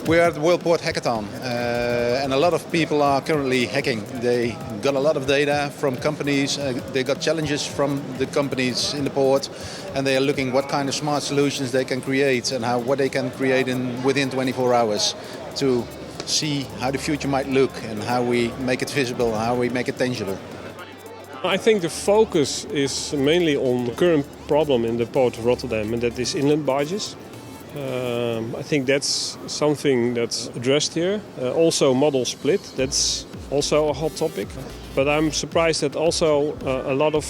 We are at the World Port Hackathon, and a lot of people are currently hacking. They got a lot of data from companies, they got challenges from the companies in the port, and they are looking what kind of smart solutions they can create and what they can create within 24 hours to see how the future might look and how we make it visible, how we make it tangible. I think the focus is mainly on the current problem in the port of Rotterdam, and that is inland barges. I think that's something that's addressed here. Also model split, that's also a hot topic. But I'm surprised that also a lot of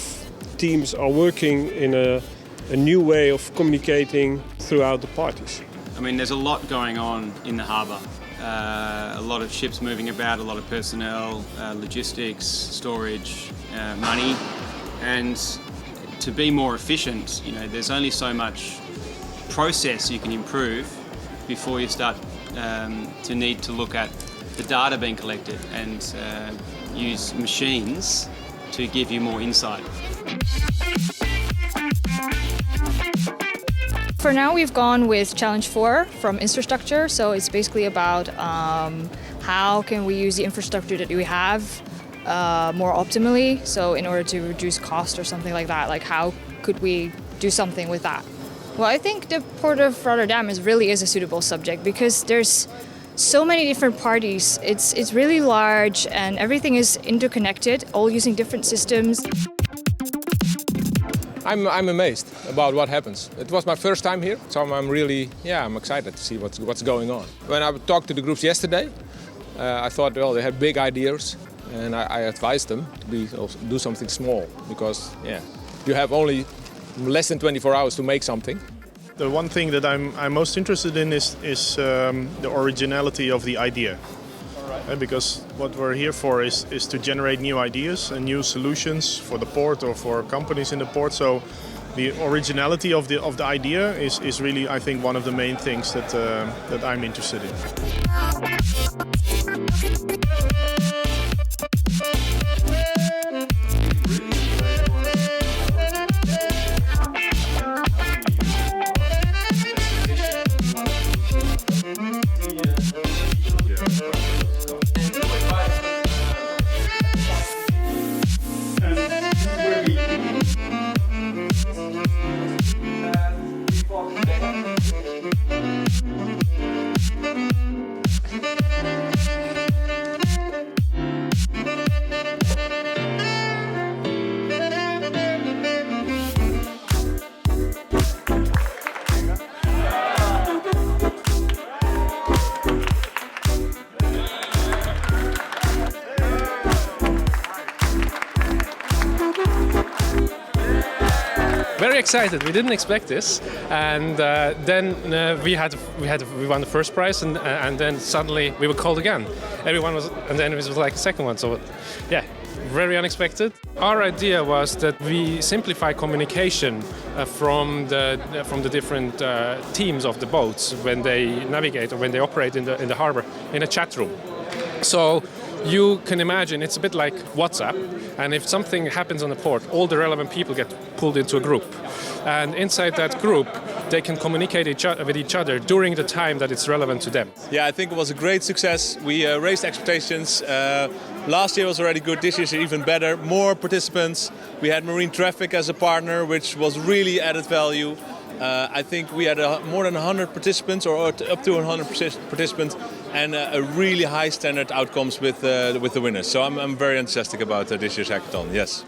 teams are working in a new way of communicating throughout the parties. I mean, there's a lot going on in the harbour. A lot of ships moving about, a lot of personnel, logistics, storage, money. And to be more efficient, there's only so much process you can improve before you start to need to look at the data being collected and use machines to give you more insight. For now, we've gone with Challenge 4 from infrastructure. So it's basically about how can we use the infrastructure that we have more optimally. So in order to reduce cost or something like that, like how could we do something with that? Well, I think the Port of Rotterdam really is a suitable subject because there's so many different parties. It's really large and everything is interconnected, all using different systems. I'm amazed about what happens. It was my first time here, so I'm excited to see what's going on. When I talked to the groups yesterday, I thought, well, they had big ideas, and I advised them to do something small because, you have only less than 24 hours to make something. The one thing that I'm most interested in is the originality of the idea. Because what we're here for is to generate new ideas and new solutions for the port or for companies in the port. So the originality of the idea is really, I think, one of the main things that I'm interested in. Very excited. We didn't expect this, and then we won the first prize, and then suddenly we were called again. And then it was like a second one. So, yeah, very unexpected. Our idea was that we simplify communication from the different teams of the boats when they navigate or when they operate in the harbor in a chat room. So you can imagine it's a bit like WhatsApp, and if something happens on the port, all the relevant people get pulled into a group. And inside that group, they can communicate with each other during the time that it's relevant to them. Yeah, I think it was a great success. We raised expectations. Last year was already good, this year's even better. More participants. We had marine traffic as a partner, which was really added value. I think we had more than 100 participants, or up to 100 participants, and a really high standard outcomes with the winners. So I'm very enthusiastic about this year's hackathon, yes.